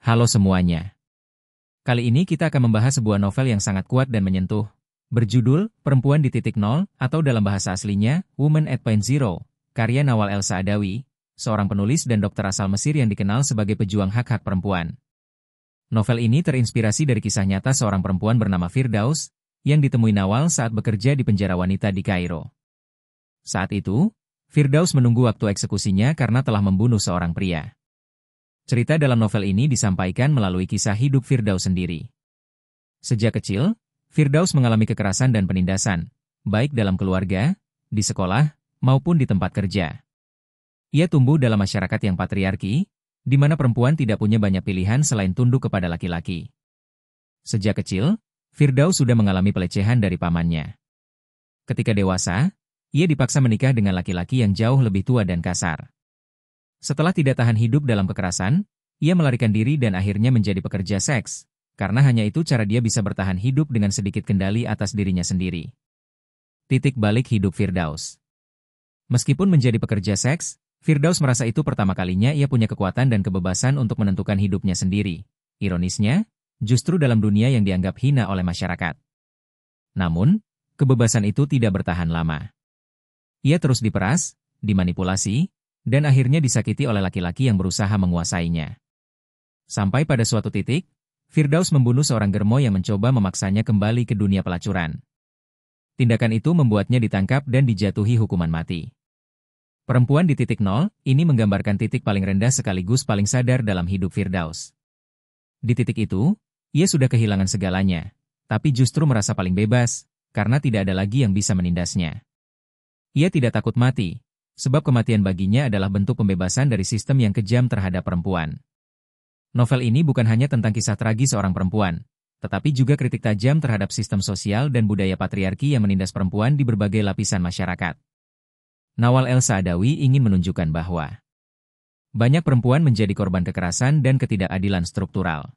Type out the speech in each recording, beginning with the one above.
Halo semuanya. Kali ini kita akan membahas sebuah novel yang sangat kuat dan menyentuh. Berjudul Perempuan di Titik Nol atau dalam bahasa aslinya Woman at Point Zero, karya Nawal El-Saadawi, seorang penulis dan dokter asal Mesir yang dikenal sebagai pejuang hak-hak perempuan. Novel ini terinspirasi dari kisah nyata seorang perempuan bernama Firdaus yang ditemui Nawal saat bekerja di penjara wanita di Kairo. Saat itu, Firdaus menunggu waktu eksekusinya karena telah membunuh seorang pria. Cerita dalam novel ini disampaikan melalui kisah hidup Firdaus sendiri. Sejak kecil, Firdaus mengalami kekerasan dan penindasan, baik dalam keluarga, di sekolah, maupun di tempat kerja. Ia tumbuh dalam masyarakat yang patriarki, di mana perempuan tidak punya banyak pilihan selain tunduk kepada laki-laki. Sejak kecil, Firdaus sudah mengalami pelecehan dari pamannya. Ketika dewasa, ia dipaksa menikah dengan laki-laki yang jauh lebih tua dan kasar. Setelah tidak tahan hidup dalam kekerasan, ia melarikan diri dan akhirnya menjadi pekerja seks, karena hanya itu cara dia bisa bertahan hidup dengan sedikit kendali atas dirinya sendiri. Titik balik hidup Firdaus. Meskipun menjadi pekerja seks, Firdaus merasa itu pertama kalinya ia punya kekuatan dan kebebasan untuk menentukan hidupnya sendiri. Ironisnya, justru dalam dunia yang dianggap hina oleh masyarakat. Namun, kebebasan itu tidak bertahan lama. Ia terus diperas, dimanipulasi, dan akhirnya disakiti oleh laki-laki yang berusaha menguasainya. Sampai pada suatu titik, Firdaus membunuh seorang germo yang mencoba memaksanya kembali ke dunia pelacuran. Tindakan itu membuatnya ditangkap dan dijatuhi hukuman mati. Perempuan di titik nol, ini menggambarkan titik paling rendah sekaligus paling sadar dalam hidup Firdaus. Di titik itu, ia sudah kehilangan segalanya, tapi justru merasa paling bebas, karena tidak ada lagi yang bisa menindasnya. Ia tidak takut mati, sebab kematian baginya adalah bentuk pembebasan dari sistem yang kejam terhadap perempuan. Novel ini bukan hanya tentang kisah tragis seorang perempuan, tetapi juga kritik tajam terhadap sistem sosial dan budaya patriarki yang menindas perempuan di berbagai lapisan masyarakat. Nawal El-Saadawi ingin menunjukkan bahwa banyak perempuan menjadi korban kekerasan dan ketidakadilan struktural.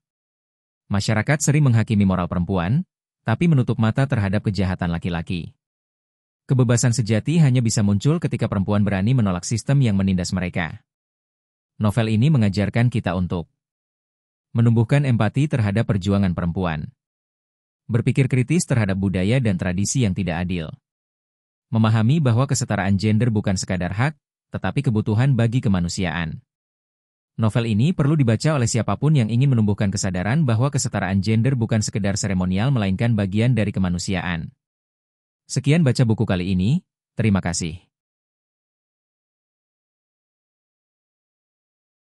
Masyarakat sering menghakimi moral perempuan, tapi menutup mata terhadap kejahatan laki-laki. Kebebasan sejati hanya bisa muncul ketika perempuan berani menolak sistem yang menindas mereka. Novel ini mengajarkan kita untuk menumbuhkan empati terhadap perjuangan perempuan, berpikir kritis terhadap budaya dan tradisi yang tidak adil, memahami bahwa kesetaraan gender bukan sekadar hak, tetapi kebutuhan bagi kemanusiaan. Novel ini perlu dibaca oleh siapapun yang ingin menumbuhkan kesadaran bahwa kesetaraan gender bukan sekedar seremonial melainkan bagian dari kemanusiaan. Sekian baca buku kali ini, terima kasih.